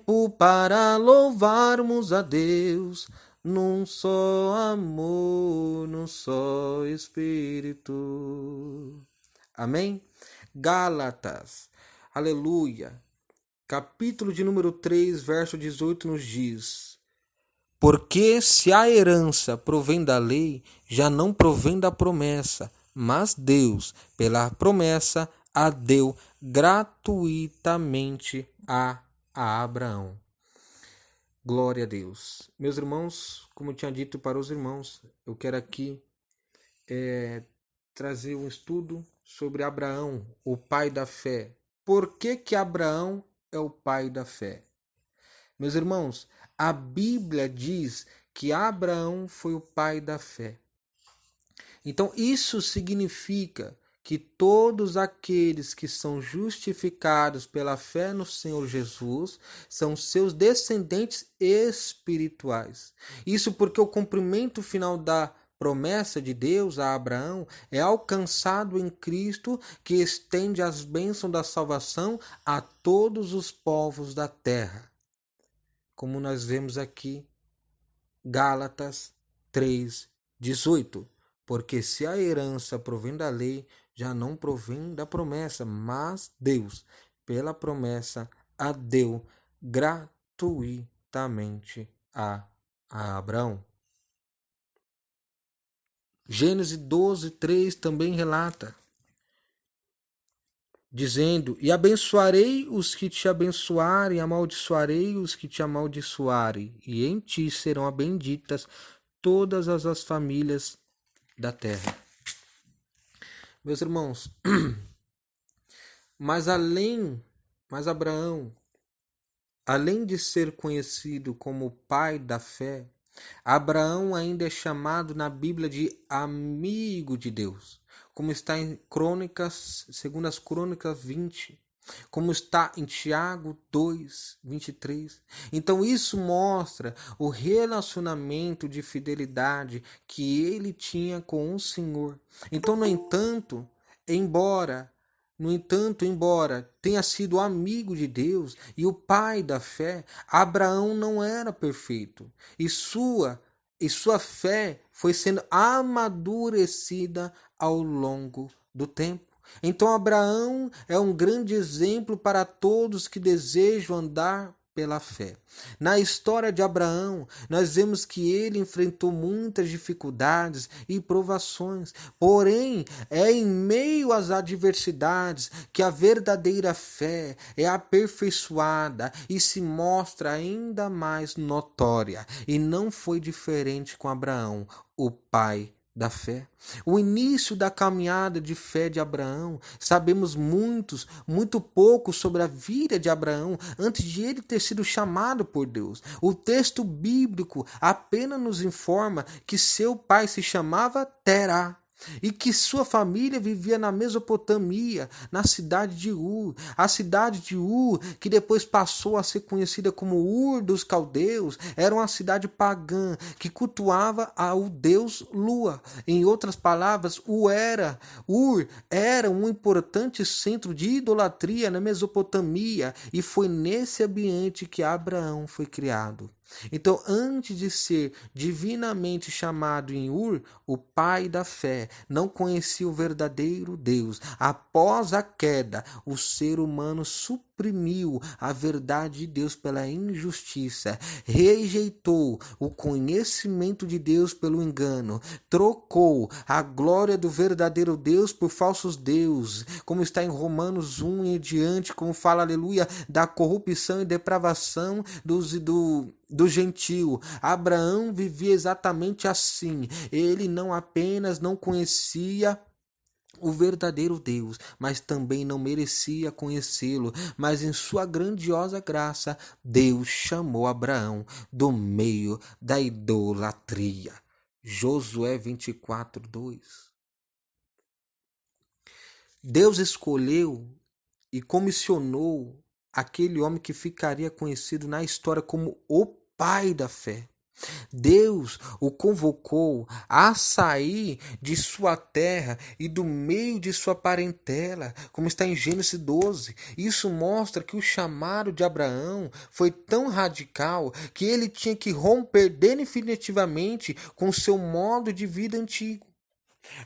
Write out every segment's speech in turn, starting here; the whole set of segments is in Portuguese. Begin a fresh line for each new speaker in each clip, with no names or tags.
tempo para louvarmos a Deus, num só amor, num só Espírito. Amém? Gálatas, aleluia. Capítulo de número 3, verso 18 nos diz: porque se a herança provém da lei, já não provém da promessa, mas Deus, pela promessa, a deu gratuitamente a Abraão. Glória a Deus. Meus irmãos, como eu tinha dito para os irmãos, eu quero aqui trazer um estudo sobre Abraão, o pai da fé. Por que Abraão é o pai da fé? Meus irmãos, a Bíblia diz que Abraão foi o pai da fé. Então, isso significa que todos aqueles que são justificados pela fé no Senhor Jesus são seus descendentes espirituais. Isso porque o cumprimento final da promessa de Deus a Abraão é alcançado em Cristo, que estende as bênçãos da salvação a todos os povos da terra. Como nós vemos aqui, Gálatas 3:18. Porque se a herança provém da lei, já não provém da promessa, mas Deus, pela promessa, a deu gratuitamente a Abraão. Gênesis 12:3 também relata, dizendo: e abençoarei os que te abençoarem, amaldiçoarei os que te amaldiçoarem, e em ti serão benditas todas as famílias da terra. Meus irmãos, mas Abraão, além de ser conhecido como o pai da fé, Abraão ainda é chamado na Bíblia de amigo de Deus, como está em Crônicas, segundo as Crônicas 20, como está em Tiago 2:23. Então isso mostra o relacionamento de fidelidade que ele tinha com o Senhor. Então, embora tenha sido amigo de Deus e o pai da fé, Abraão não era perfeito. E sua fé foi sendo amadurecida ao longo do tempo. Então Abraão é um grande exemplo para todos que desejam andar pela fé. Na história de Abraão, nós vemos que ele enfrentou muitas dificuldades e provações, porém é em meio às adversidades que a verdadeira fé é aperfeiçoada e se mostra ainda mais notória. E não foi diferente com Abraão, o pai da fé. O início da caminhada de fé de Abraão, sabemos muito pouco sobre a vida de Abraão antes de ele ter sido chamado por Deus. O texto bíblico apenas nos informa que seu pai se chamava Terá e que sua família vivia na Mesopotâmia, na cidade de Ur. A cidade de Ur, que depois passou a ser conhecida como Ur dos Caldeus, era uma cidade pagã que cultuava ao deus Lua. Em outras palavras, Ur era um importante centro de idolatria na Mesopotâmia, e foi nesse ambiente que Abraão foi criado. Então, antes de ser divinamente chamado em Ur, o pai da fé não conhecia o verdadeiro Deus. Após a queda, o ser humano suprimiu a verdade de Deus pela injustiça, rejeitou o conhecimento de Deus pelo engano, trocou a glória do verdadeiro Deus por falsos deuses, como está em Romanos 1 e diante, como fala, aleluia, da corrupção e depravação do gentio. Abraão vivia exatamente assim. Ele não apenas não conhecia o verdadeiro Deus, mas também não merecia conhecê-lo. Mas em sua grandiosa graça, Deus chamou Abraão do meio da idolatria. Josué 24:2. Deus escolheu e comissionou aquele homem que ficaria conhecido na história como o pai da fé. Deus o convocou a sair de sua terra e do meio de sua parentela, como está em Gênesis 12. Isso mostra que o chamado de Abraão foi tão radical que ele tinha que romper definitivamente com seu modo de vida antigo.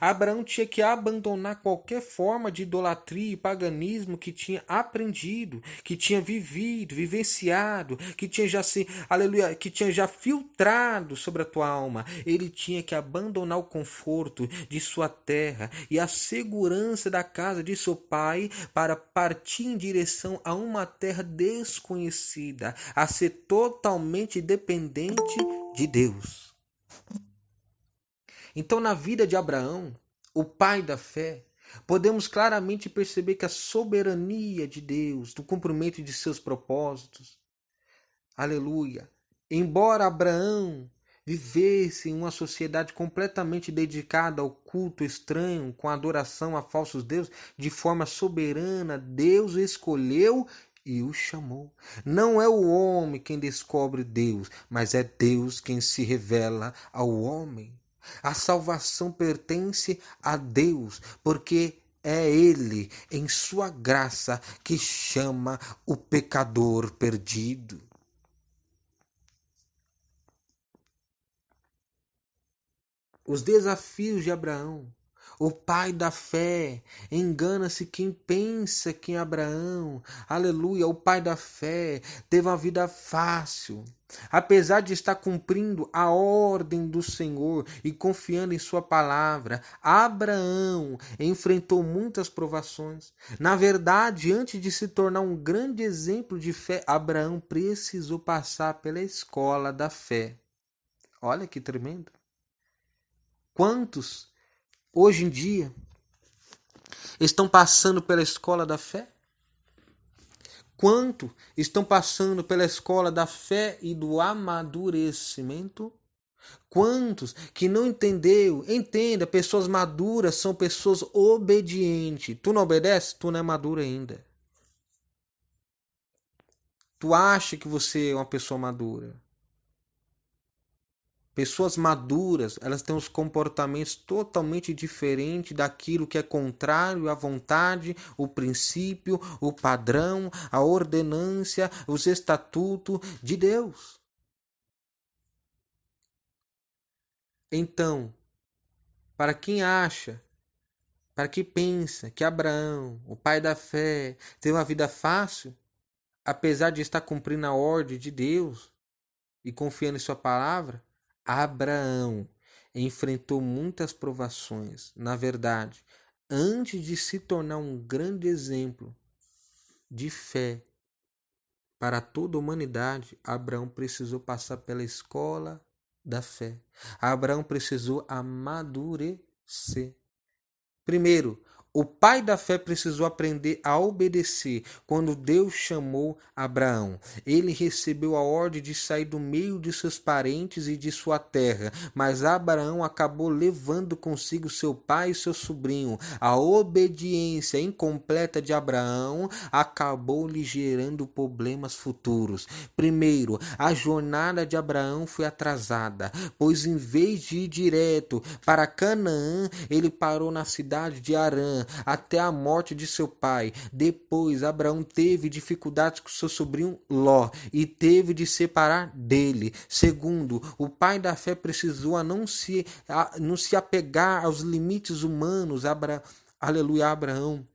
Abraão tinha que abandonar qualquer forma de idolatria e paganismo que tinha aprendido, que tinha vivido, vivenciado, que tinha já se, aleluia, que tinha já filtrado sobre a tua alma. Ele tinha que abandonar o conforto de sua terra e a segurança da casa de seu pai para partir em direção a uma terra desconhecida, a ser totalmente dependente de Deus. Então, na vida de Abraão, o pai da fé, podemos claramente perceber que a soberania de Deus, do cumprimento de seus propósitos, aleluia, embora Abraão vivesse em uma sociedade completamente dedicada ao culto estranho, com adoração a falsos deuses, de forma soberana, Deus o escolheu e o chamou. Não é o homem quem descobre Deus, mas é Deus quem se revela ao homem. A salvação pertence a Deus, porque é Ele, em sua graça, que chama o pecador perdido. Os desafios de Abraão. O pai da fé, engana-se quem pensa que Abraão, aleluia, o pai da fé, teve uma vida fácil. Apesar de estar cumprindo a ordem do Senhor e confiando em sua palavra, Abraão enfrentou muitas provações. Na verdade, antes de se tornar um grande exemplo de fé, Abraão precisou passar pela escola da fé. Olha que tremendo. Quantos hoje em dia estão passando pela escola da fé? Quanto estão passando pela escola da fé e do amadurecimento? Quantos que não entendeu? Entenda, pessoas maduras são pessoas obedientes. Tu não obedece? Tu não é maduro ainda. Tu acha que você é uma pessoa madura. Pessoas maduras, elas têm os comportamentos totalmente diferentes daquilo que é contrário à vontade, o princípio, o padrão, a ordenância, os estatutos de Deus. Então, para quem acha, para quem pensa que Abraão, o pai da fé, teve uma vida fácil, apesar de estar cumprindo a ordem de Deus e confiando em sua palavra, Abraão enfrentou muitas provações. Na verdade, antes de se tornar um grande exemplo de fé para toda a humanidade, Abraão precisou passar pela escola da fé. Abraão precisou amadurecer. Primeiro, o pai da fé precisou aprender a obedecer quando Deus chamou Abraão. Ele recebeu a ordem de sair do meio de seus parentes e de sua terra, mas Abraão acabou levando consigo seu pai e seu sobrinho. A obediência incompleta de Abraão acabou lhe gerando problemas futuros. Primeiro, a jornada de Abraão foi atrasada, pois em vez de ir direto para Canaã, ele parou na cidade de Harã até a morte de seu pai. Depois, Abraão teve dificuldades com seu sobrinho Ló e teve de separar dele. Segundo, o pai da fé precisou não se apegar aos limites humanos. Aleluia, Abraão.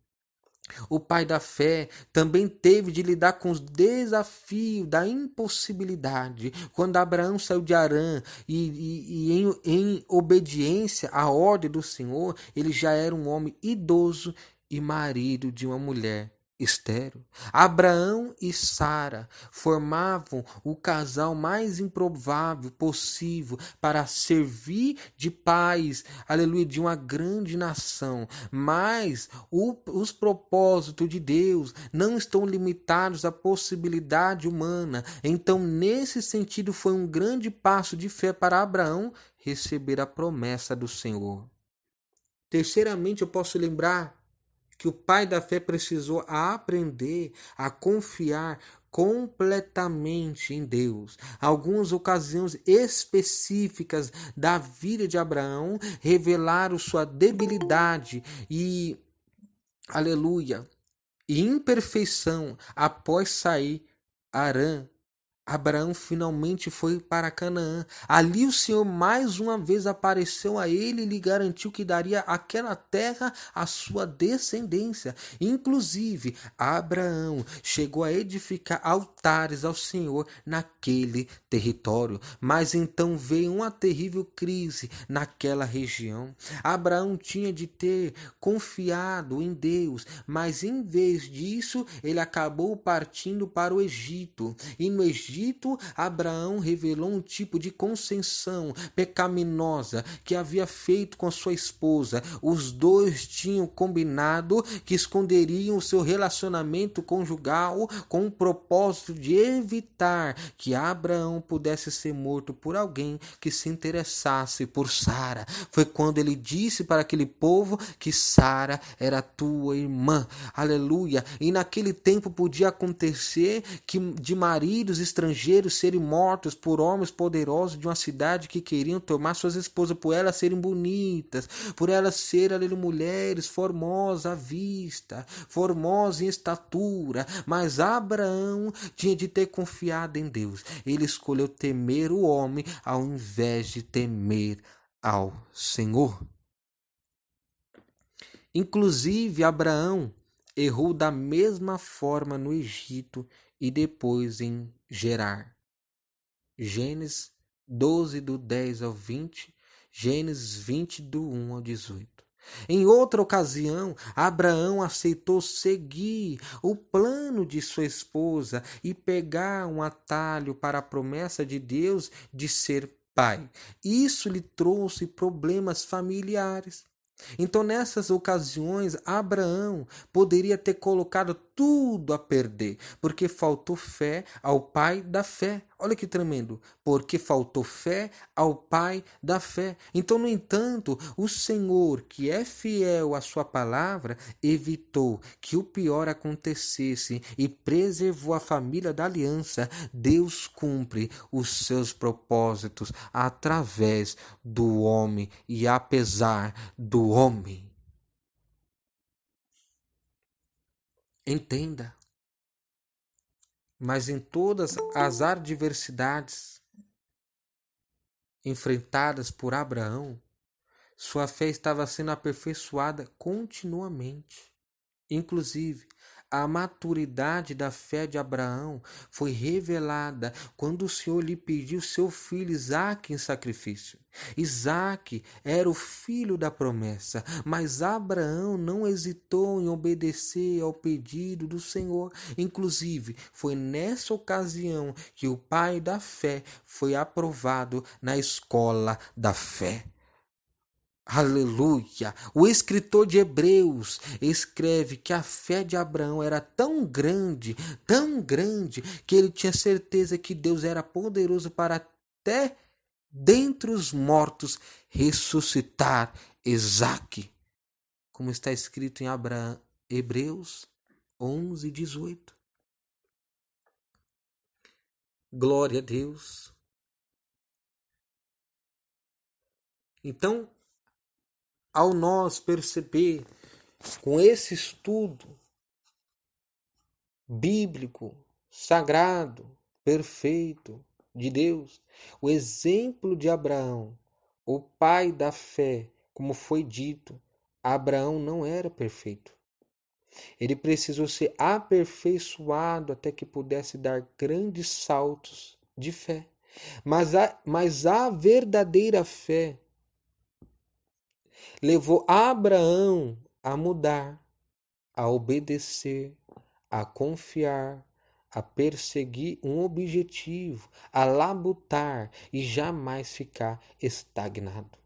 O pai da fé também teve de lidar com os desafios da impossibilidade. Quando Abraão saiu de Harã em obediência à ordem do Senhor, ele já era um homem idoso e marido de uma mulher estéril. Abraão e Sara formavam o casal mais improvável possível para servir de pais, aleluia, de uma grande nação. Mas os propósitos de Deus não estão limitados à possibilidade humana. Então, nesse sentido, foi um grande passo de fé para Abraão receber a promessa do Senhor. Terceiramente, eu posso lembrar que o pai da fé precisou aprender a confiar completamente em Deus. Algumas ocasiões específicas da vida de Abraão revelaram sua debilidade e, aleluia, e imperfeição após sair Arã. Abraão finalmente foi para Canaã. Ali o Senhor mais uma vez apareceu a ele e lhe garantiu que daria aquela terra à sua descendência. Inclusive, Abraão chegou a edificar altares ao Senhor naquele território. Mas então veio uma terrível crise naquela região. Abraão tinha de ter confiado em Deus, mas em vez disso, ele acabou partindo para o Egito. E no Egito, Abraão revelou um tipo de concessão pecaminosa que havia feito com sua esposa. Os dois tinham combinado que esconderiam o seu relacionamento conjugal com o propósito de evitar que Abraão pudesse ser morto por alguém que se interessasse por Sara. Foi quando ele disse para aquele povo que Sara era tua irmã. Aleluia! E naquele tempo podia acontecer que de maridos estrangeiros serem mortos por homens poderosos de uma cidade que queriam tomar suas esposas, por elas serem bonitas, por elas serem mulheres formosas à vista, formosas em estatura. Mas Abraão tinha de ter confiado em Deus. Ele escolheu temer o homem ao invés de temer ao Senhor. Inclusive, Abraão errou da mesma forma no Egito e depois em Gerar. Gênesis 12, do 10 ao 20, Gênesis 20, do 1 ao 18. Em outra ocasião, Abraão aceitou seguir o plano de sua esposa e pegar um atalho para a promessa de Deus de ser pai. Isso lhe trouxe problemas familiares. Então, nessas ocasiões, Abraão poderia ter colocado tudo a perder, porque faltou fé ao pai da fé. Olha que tremendo, porque faltou fé ao pai da fé. Então, no entanto, o Senhor, que é fiel à sua palavra, evitou que o pior acontecesse e preservou a família da aliança. Deus cumpre os seus propósitos através do homem e apesar do homem. Entenda. Mas em todas as adversidades enfrentadas por Abraão, sua fé estava sendo aperfeiçoada continuamente. Inclusive, a maturidade da fé de Abraão foi revelada quando o Senhor lhe pediu seu filho Isaque em sacrifício. Isaque era o filho da promessa, mas Abraão não hesitou em obedecer ao pedido do Senhor. Inclusive, foi nessa ocasião que o pai da fé foi aprovado na escola da fé. Aleluia! O escritor de Hebreus escreve que a fé de Abraão era tão grande, que ele tinha certeza que Deus era poderoso para até dentre os mortos ressuscitar Isaque, como está escrito em Hebreus 11, 18. Glória a Deus! Então, ao nós perceber com esse estudo bíblico, sagrado, perfeito de Deus, o exemplo de Abraão, o pai da fé, como foi dito, Abraão não era perfeito. Ele precisou ser aperfeiçoado até que pudesse dar grandes saltos de fé. Mas a verdadeira fé levou Abraão a mudar, a obedecer, a confiar, a perseguir um objetivo, a labutar e jamais ficar estagnado.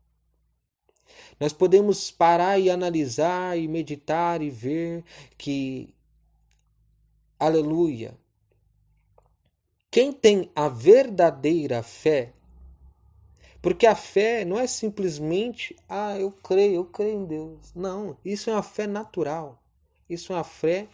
Nós podemos parar e analisar e meditar e ver que, aleluia, quem tem a verdadeira fé, porque a fé não é simplesmente, eu creio em Deus. Não, isso é uma fé natural. Isso é uma fé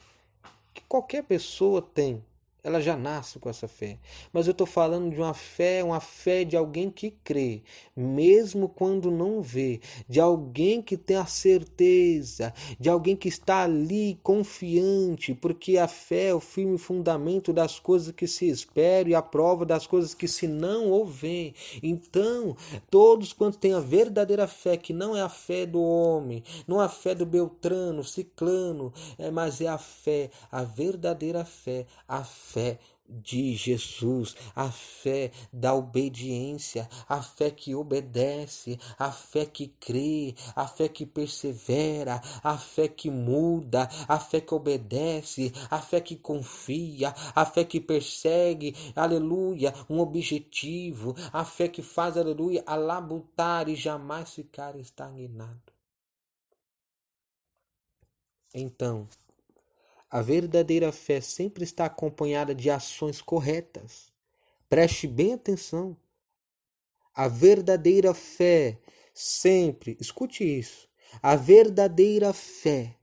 que qualquer pessoa tem. Ela já nasce com essa fé. Mas eu estou falando de uma fé de alguém que crê, mesmo quando não vê, de alguém que tem a certeza, de alguém que está ali confiante, porque a fé é o firme fundamento das coisas que se esperam e a prova das coisas que se não ouvem. Então, todos quantos têm a verdadeira fé, que não é a fé do homem, não é a fé do Beltrano, Ciclano, mas é a verdadeira fé, a fé de Jesus, a fé da obediência, a fé que obedece, a fé que crê, a fé que persevera, a fé que muda, a fé que obedece, a fé que confia, a fé que persegue, aleluia, um objetivo, a fé que faz, aleluia, a labutar e jamais ficar estagnado. Então, a verdadeira fé sempre está acompanhada de ações corretas. Preste bem atenção. A verdadeira fé sempre, escute isso, a verdadeira fé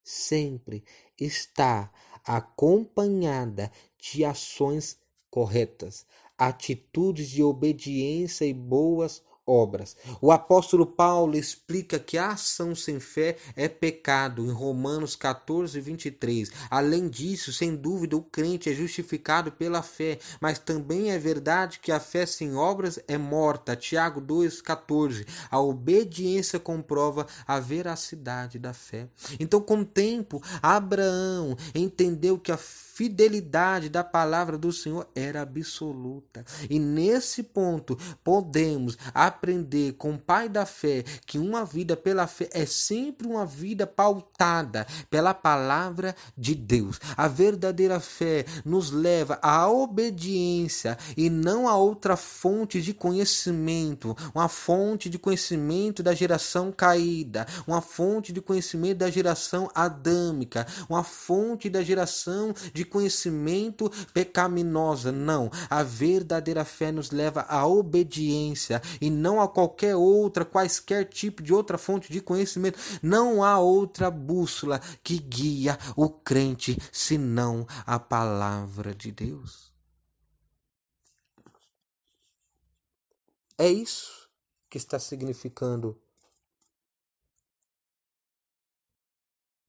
sempre está acompanhada de ações corretas, atitudes de obediência e boas obras. O apóstolo Paulo explica que a ação sem fé é pecado em Romanos 14, 23. Além disso, sem dúvida, o crente é justificado pela fé, mas também é verdade que a fé sem obras é morta. Tiago 2,14. A obediência comprova a veracidade da fé. Então, com o tempo, Abraão entendeu que a fidelidade da palavra do Senhor era absoluta. E nesse ponto, podemos aprender com o pai da fé que uma vida pela fé é sempre uma vida pautada pela palavra de Deus. A verdadeira fé nos leva à obediência e não a outra fonte de conhecimento, uma fonte de conhecimento da geração caída, uma fonte de conhecimento da geração adâmica, uma fonte da geração de conhecimento pecaminosa. Não, a verdadeira fé nos leva à obediência e não a quaisquer tipo de outra fonte de conhecimento. Não há outra bússola que guia o crente senão a palavra de Deus. É isso que está significando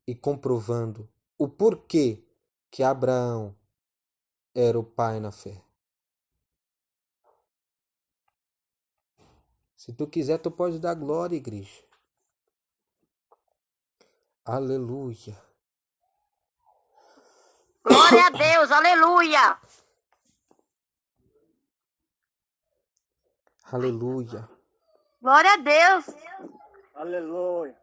e comprovando o porquê que Abraão era o pai na fé. Se tu quiser, tu pode dar glória, igreja. Aleluia.
Glória a Deus, aleluia.
Aleluia.
Glória a Deus.
Aleluia.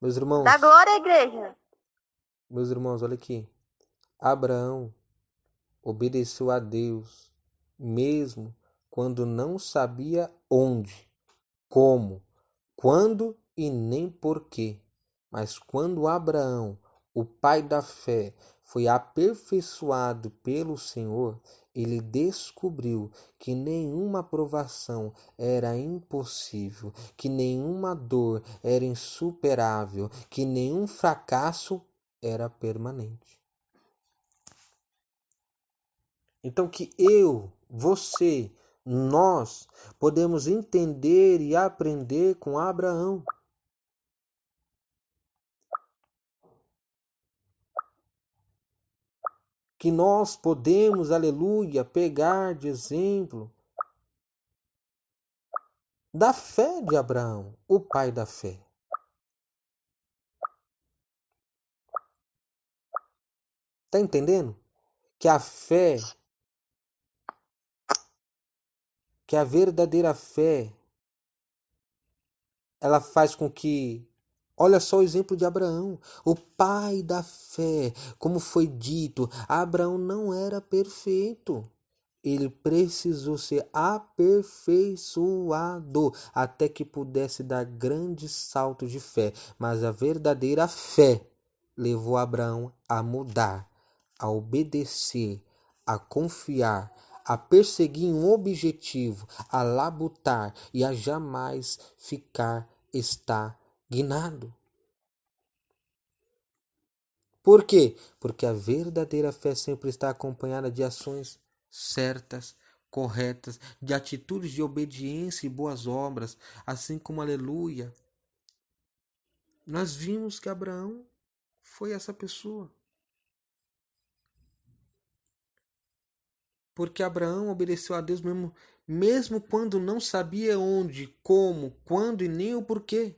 Meus irmãos,
Dá glória à igreja.
meus irmãos, olha aqui. Abraão obedeceu a Deus, mesmo quando não sabia onde, como, quando e nem porquê. Mas quando Abraão, o pai da fé, foi aperfeiçoado pelo Senhor, ele descobriu que nenhuma provação era impossível, que nenhuma dor era insuperável, que nenhum fracasso era permanente. Então que você, nós podemos entender e aprender com Abraão. Que nós podemos, aleluia, pegar de exemplo da fé de Abraão, o pai da fé. Está entendendo? Que a fé, que a verdadeira fé, ela faz com que, olha só o exemplo de Abraão, o pai da fé, como foi dito, Abraão não era perfeito. Ele precisou ser aperfeiçoado até que pudesse dar grandes saltos de fé. Mas a verdadeira fé levou Abraão a mudar, a obedecer, a confiar, a perseguir um objetivo, a labutar e a jamais ficar estagnado. Por quê? Porque a verdadeira fé sempre está acompanhada de ações certas, corretas, de atitudes de obediência e boas obras, assim como aleluia. Nós vimos que Abraão foi essa pessoa. Porque Abraão obedeceu a Deus mesmo quando não sabia onde, como, quando e nem o porquê.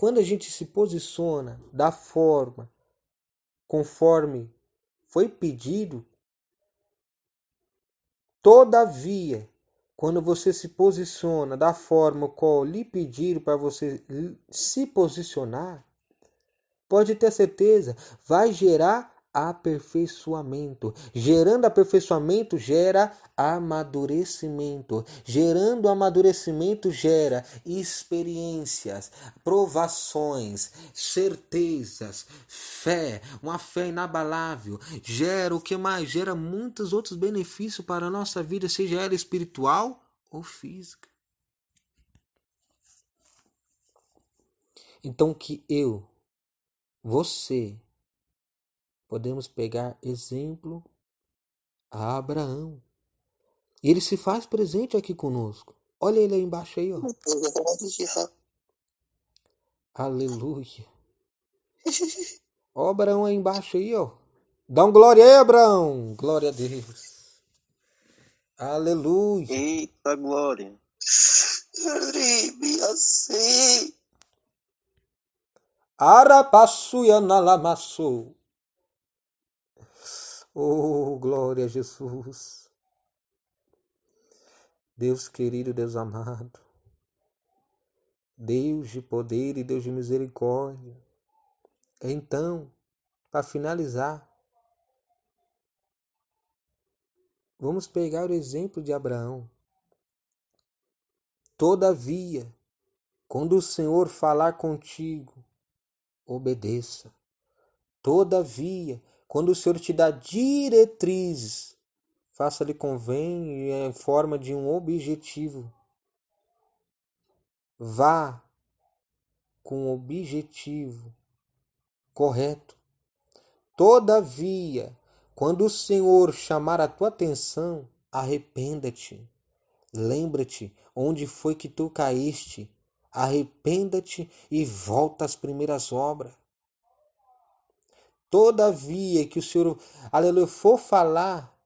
Quando a gente se posiciona da forma conforme foi pedido, todavia, quando você se posiciona da forma qual lhe pediram para você se posicionar, pode ter certeza, vai gerar aperfeiçoamento. Gerando aperfeiçoamento, gera amadurecimento. Gerando amadurecimento, gera experiências, provações, certezas, fé, uma fé inabalável. Gera o que mais? Gera muitos outros benefícios para a nossa vida, seja ela espiritual ou física. Então que você, podemos pegar exemplo a Abraão. E ele se faz presente aqui conosco. Olha ele aí embaixo aí, ó. Aleluia. Ó Abraão aí embaixo aí, ó. Dá um glória aí, Abraão. Glória a Deus. Aleluia.
Eita glória.
Arapassuia nalamassou. Oh, glória a Jesus. Deus querido, Deus amado. Deus de poder e Deus de misericórdia. Então, para finalizar, vamos pegar o exemplo de Abraão. Todavia, quando o Senhor falar contigo, obedeça. Todavia, quando o Senhor te dá diretrizes, faça-lhe convém em forma de um objetivo. Vá com o objetivo correto. Todavia, quando o Senhor chamar a tua atenção, arrependa-te. Lembra-te onde foi que tu caíste. Arrependa-te e volta às primeiras obras. Todavia que o Senhor, aleluia, for falar,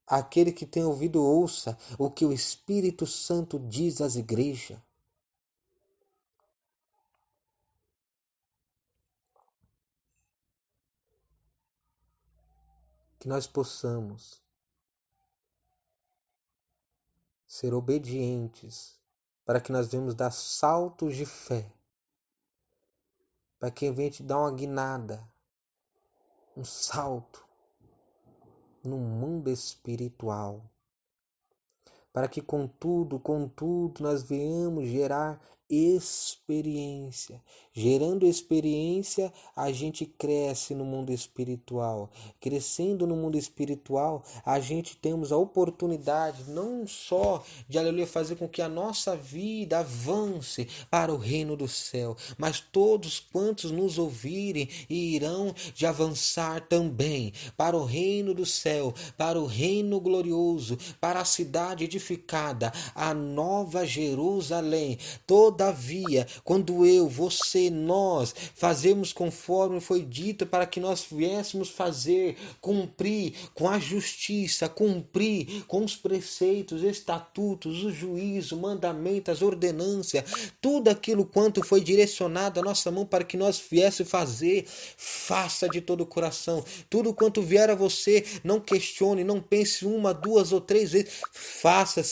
aquele que tem ouvido ouça o que o Espírito Santo diz às igrejas. Que nós possamos ser obedientes, para que nós venhamos dar saltos de fé, para que venha te dar uma guinada, um salto no mundo espiritual, para que contudo, nós venhamos gerar experiência. Gerando experiência, a gente cresce no mundo espiritual. Crescendo no mundo espiritual, a gente temos a oportunidade não só de, aleluia, fazer com que a nossa vida avance para o reino do céu, mas todos quantos nos ouvirem irão de avançar também para o reino do céu, para o reino glorioso, para a cidade edificada, a nova Jerusalém. Todavia, quando eu, você, nós fazemos conforme foi dito para que nós viéssemos fazer, cumprir com a justiça, cumprir com os preceitos, estatutos, o juízo, mandamento, as ordenâncias, tudo aquilo quanto foi direcionado à nossa mão para que nós viéssemos fazer, faça de todo o coração. Tudo quanto vier a você, não questione, não pense uma, duas ou três vezes, faça,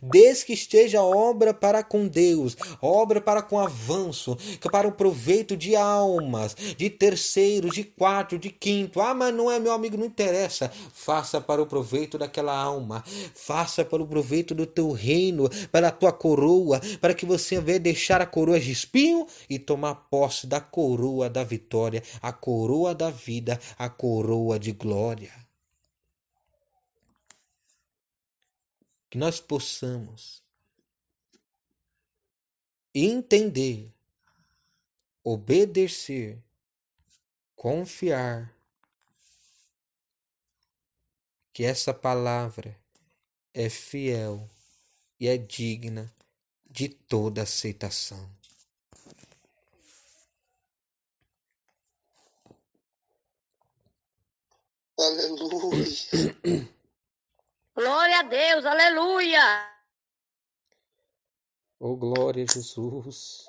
desde que esteja obra para com Deus, obra para com avanço, para o proveito de almas, de terceiros, de quarto, de quinto. Ah, mas não é meu amigo, não interessa. Faça para o proveito daquela alma, faça para o proveito do teu reino, para a tua coroa, para que você venha deixar a coroa de espinho e tomar posse da coroa da vitória, a coroa da vida, a coroa de glória. Que nós possamos entender, obedecer, confiar que essa palavra é fiel e é digna de toda aceitação.
Aleluia.
Glória a Deus, aleluia.
Oh, glória a Jesus.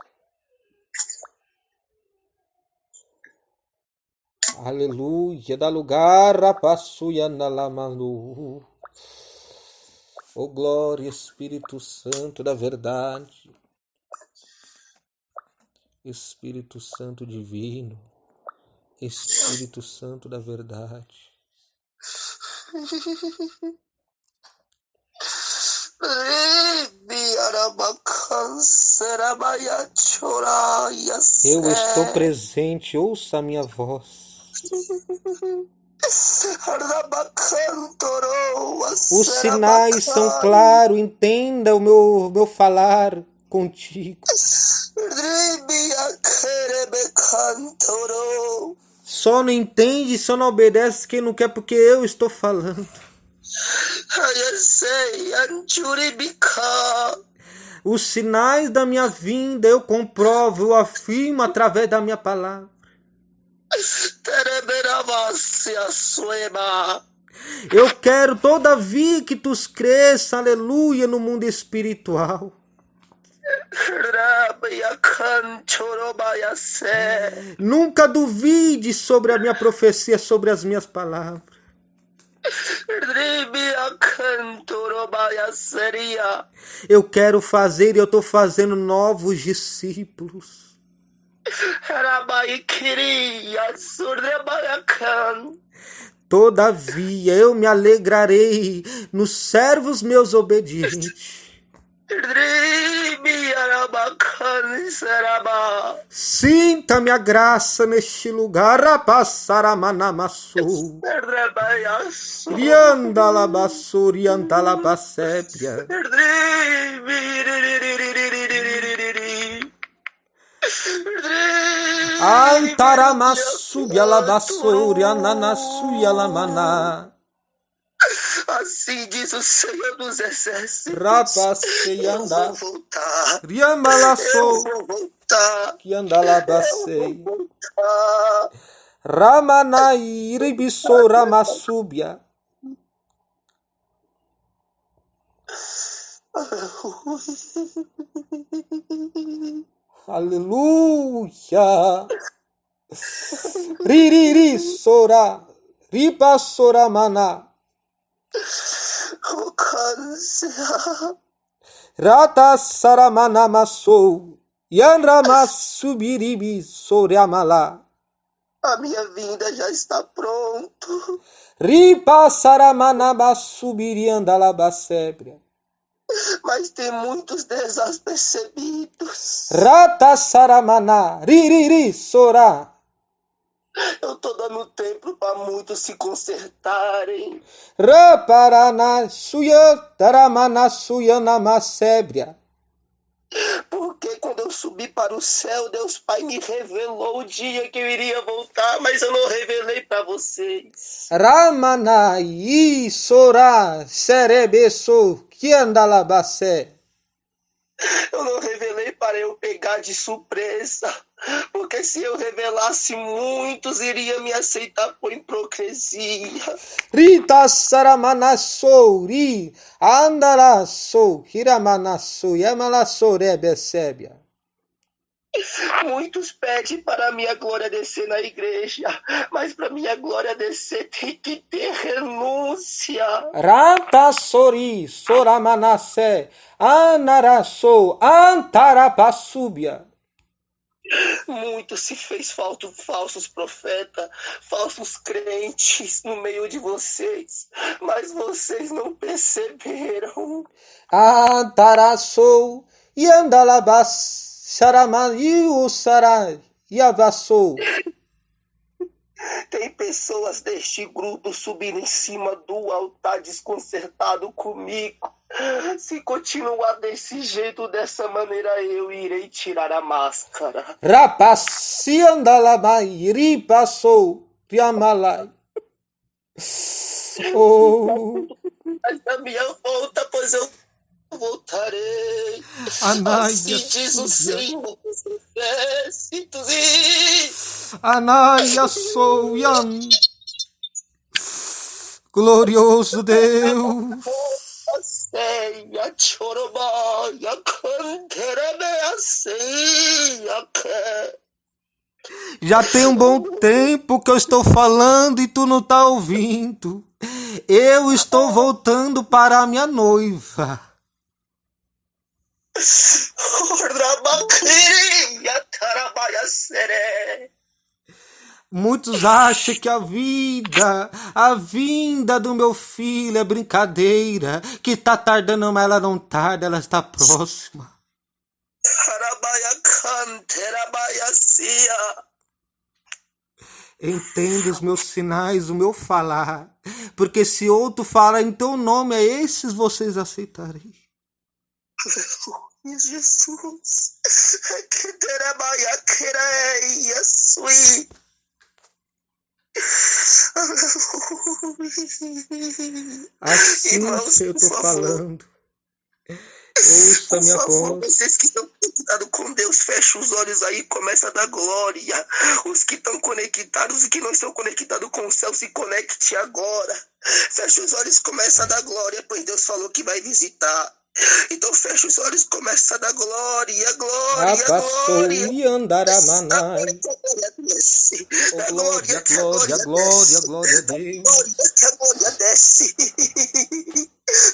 Aleluia. Dá lugar a passuia na lamanu. Oh, glória, Espírito Santo da verdade. Espírito Santo divino. Espírito Santo da verdade. Eu estou presente, ouça a minha voz. Os sinais são claros, entenda o meu falar contigo. Só não entende, só não obedece quem não quer, porque eu estou falando. Os sinais da minha vinda eu comprovo, eu afirmo através da minha palavra. Eu quero todavia que tu cresças, aleluia, no mundo espiritual. Nunca duvide sobre a minha profecia, sobre as minhas palavras. Eu quero fazer e eu estou fazendo novos discípulos. Todavia eu me alegrarei nos servos meus obedientes. Sinta minha graça neste lugar, rapassaramanamassou. Riandalabassou, riandalabasébria. Antaramassubi alabassou, riananassui alamaná.
Assim diz o Senhor dos Exércitos.
Eu
vou voltar.
Riambalassou,
Eu vou voltar.
que andalabassei.
Eu vou voltar.
Ramanai, iribissou, ramassúbia. Aleluia. Ririri, sora, ribassora, maná. Rata saramana massou, yandrama subiribi soreamalá.
A minha vinda já está pronto.
Ripa saramana subiriandalabasébria.
Mas tem muitos desapercebidos.
Rata saramana, ririri sorá.
Eu estou dando tempo para muitos se consertarem.
Raparana suya taramana suyana masébria.
Porque quando eu subi para o céu, Deus Pai me revelou o dia que eu iria voltar, mas eu não revelei para vocês.
Ramana i sorá serebeso que andalabasé.
Eu não revelei para eu pegar de surpresa, porque se eu revelasse, muitos iriam me aceitar por hipocrisia.
Rita saramanassou, ri andarassou, hiramanassou, yamalassou, rebesébia.
Muitos pedem para a minha glória descer na igreja, mas para minha glória descer tem que ter renúncia.
Ranta sori, soramanassé, anarassou, antarapassúbia.
Muito se fez falsos profetas, falsos crentes no meio de vocês, mas vocês não perceberam.
Antarassou, yandalabas, saramaniu sarai, yavassou.
tem pessoas deste grupo subindo em cima do altar desconcertado comigo. Se continuar desse jeito, dessa maneira, eu irei tirar a máscara.
Rapaciandalamai, ripassou, riamalai. Oh,
Mas a minha volta, pois eu voltarei.
Anai,
Assim diz o Senhor dos Exércitos.
Anai, sou Yan. Glorioso Deus.
Ceia, chorobaia, canterebeia, ceia,
Já tem um bom tempo que eu estou falando e tu não tá ouvindo. Eu estou voltando para a minha noiva.
Ordrabaqueria, tarabaia, seré.
Muitos acham que a vinda do meu filho é brincadeira, que tá tardando, mas ela não tarda, ela está próxima.
Tarabaia, canterabaia, cia.
Entenda os meus sinais, o meu falar, porque se outro falar em teu nome, a esses vocês aceitarem.
Jesus, tarabaia, quereia, sui.
Assim
Irmãos,
eu tô
por favor.
falando. Ouça
Por
minha
favor,
voz.
vocês que estão conectados com Deus, fecha os olhos aí, começa a dar glória. Os que estão conectados e que não estão conectados com o céu, se conecte agora. Fecha os olhos, começa a dar glória, pois Deus falou que vai visitar. Então fecha os olhos, começa a dar glória, glória,
Passou
glória.
e andaramanai.
Desce.
Oh,
Da
glória,
que a
glória, glória, glória a Deus.
glória, que a glória desce.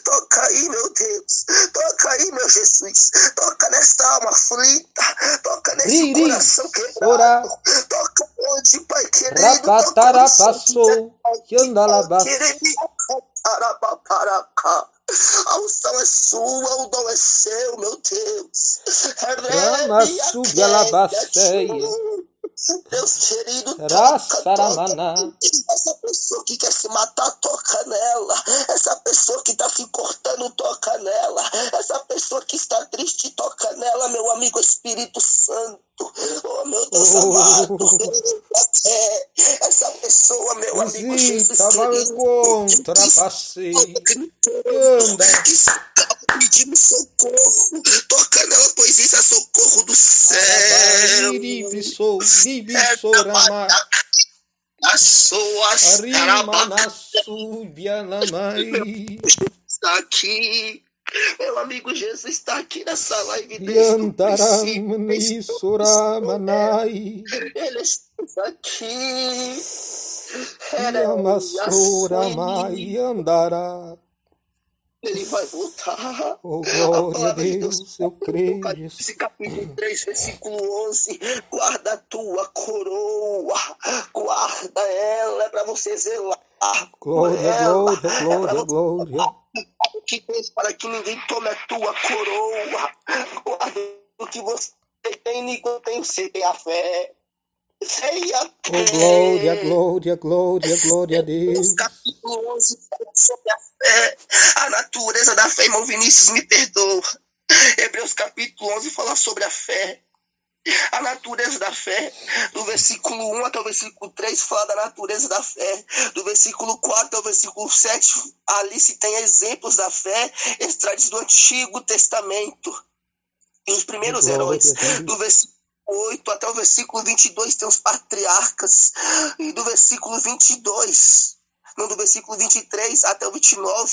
Toca aí, meu Deus. Toca aí, meu Jesus. Toca nesta alma aflita. Toca nesse coração quebrado. Toca onde, Pai querido.
Rapatara passou e andalabá.
A unção é sua, o dom é seu, meu Deus.
Rama subialabaceia.
Deus querido, toca.
Raçaramana.
Essa pessoa que quer se matar, toca nela. Essa pessoa que está se cortando, toca nela. Essa pessoa que está triste, toca nela, meu amigo Espírito Santo. Oh, meu Deus amado. Essa pessoa, meu amigo Jesus querido, que está pedindo socorro. Toca nela, pois isso é socorro do céu. Está aqui. Meu amigo Jesus está aqui nessa live desde o princípio. Ele está aqui. Ele vai voltar.
Oh, glória a Deus, eu creio.
Esse capítulo 3, versículo 11. Guarda a tua coroa. Guarda ela, é para você zelar.
Glória, glória, glória, glória.
Para que ninguém tome a tua coroa. Guarda o que você tem, ninguém tem, você tem a fé.
Oh, glória, glória, glória, glória a Deus.
Capítulo 11 fala sobre a fé, a natureza da fé. Irmão Vinícius, me perdoa. Hebreus capítulo 11 fala sobre a fé, a natureza da fé. Do versículo 1 até o versículo 3 fala da natureza da fé. Do versículo 4 até o versículo 7, ali se tem exemplos da fé extraídos do Antigo Testamento. E os primeiros heróis. Do versículo 8 até o versículo 22 tem os patriarcas. E do versículo 22, não, do versículo 23 até o 29,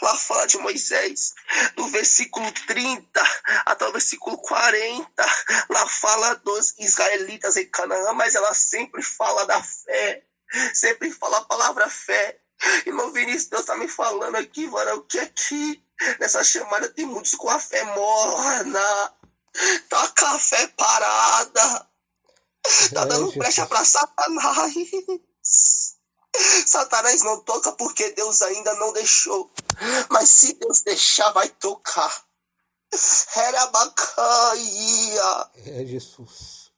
lá fala de Moisés. Do versículo 30 até o versículo 40, lá fala dos israelitas em Canaã, mas ela sempre fala da fé, sempre fala a palavra fé. Irmão Vinícius, Deus está me falando aqui, mano, que aqui nessa chamada tem muitos com a fé morna. Tá com a fé parada. Tá dando brecha pra Satanás. Satanás não toca porque Deus ainda não deixou. Mas se Deus deixar, vai tocar. Era
É Jesus.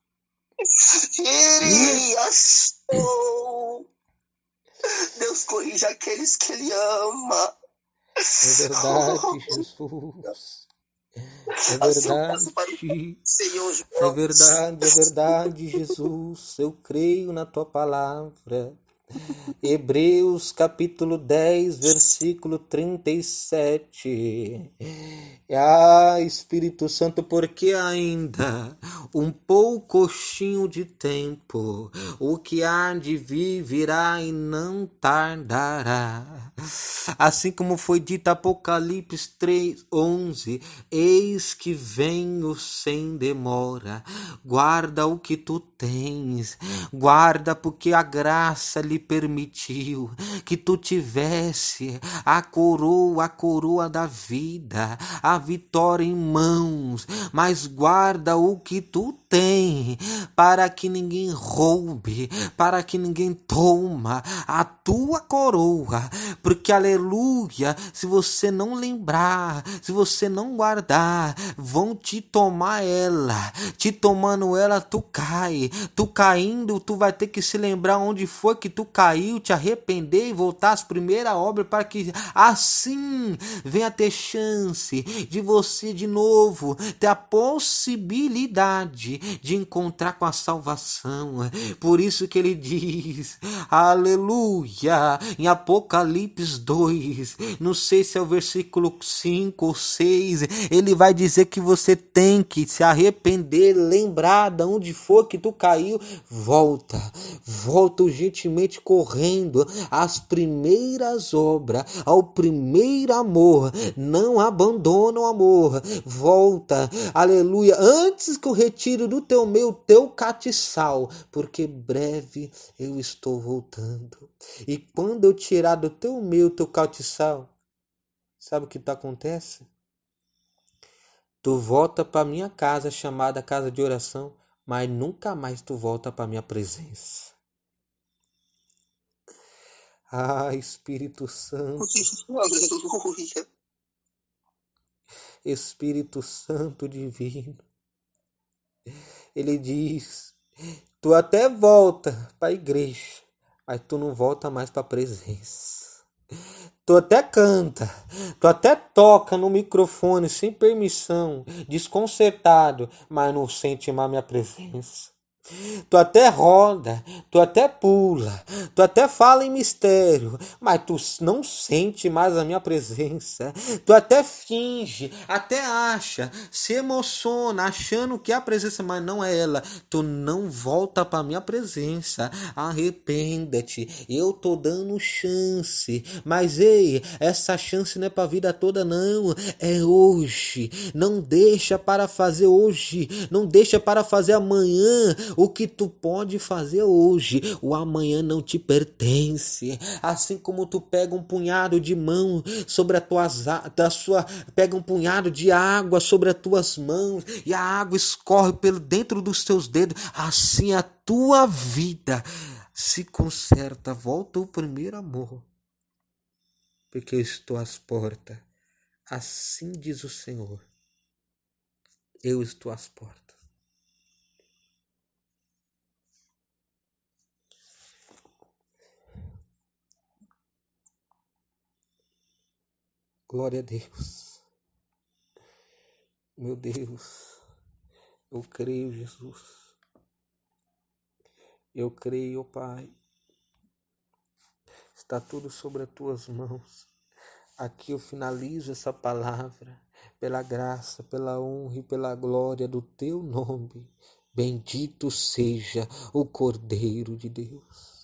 Oh, Deus corrige aqueles que Ele ama.
É verdade, Jesus. É
Assim eu passo para o
verdade.
Senhor
É
Jesus.
verdade, Jesus. Eu creio na tua palavra. Hebreus capítulo 10, versículo 37. Espírito Santo, porque ainda um poucochinho de tempo, o que há de vir virá e não tardará. Assim como foi dito Apocalipse 3:11, eis que venho sem demora. Guarda o que tu tens, guarda porque a graça lhe permitiu que tu tivesse a coroa da vida, a vitória em mãos, mas guarda o que tu tem, para que ninguém roube, para que ninguém toma a tua coroa, porque aleluia, se você não lembrar, se você não guardar, vão te tomar ela, te tomando ela, tu cai, tu caindo, tu vai ter que se lembrar onde foi que tu caiu, te arrepender e voltar às primeiras obras, para que assim venha ter chance de você de novo ter a possibilidade de encontrar com a salvação. Por isso que ele diz, aleluia, em Apocalipse 2, não sei se é o versículo 5 ou 6, ele vai dizer que você tem que se arrepender, lembrar de onde for que tu caiu, volta urgentemente correndo às primeiras obras, ao primeiro amor, não abandona o amor, volta, aleluia, antes que eu retire do teu meio teu catiçal, porque breve eu estou voltando. E quando eu tirar do teu meio teu catiçal, sabe o que acontece? Tu volta para minha casa, chamada casa de oração, mas nunca mais tu volta para minha presença. Espírito Santo,
Aleluia.
Espírito Santo divino. Ele diz, tu até volta para a igreja, mas tu não volta mais para a presença. Tu até canta, tu até toca no microfone sem permissão, desconcertado, mas não sente mais minha presença. Tu até roda, tu até pula, tu até fala em mistério, mas tu não sente mais a minha presença. Tu até finge, até acha, se emociona, achando que é a presença, mas não é ela. Tu não volta para minha presença. Arrependa-te, eu tô dando chance, mas ei, essa chance não é para a vida toda não, é hoje. Não deixa para fazer hoje, não deixa para fazer amanhã. O que tu pode fazer hoje, o amanhã não te pertence. Assim como tu pega um punhado de mão sobre pega um punhado de água sobre as tuas mãos e a água escorre pelo dentro dos teus dedos, assim a tua vida se conserta, volta ao primeiro amor, porque eu estou às portas. Assim diz o Senhor, eu estou às portas. Glória a Deus. Meu Deus, eu creio, Jesus. Eu creio, Pai. Está tudo sobre as tuas mãos. Aqui eu finalizo essa palavra pela graça, pela honra e pela glória do teu nome. Bendito seja o Cordeiro de Deus.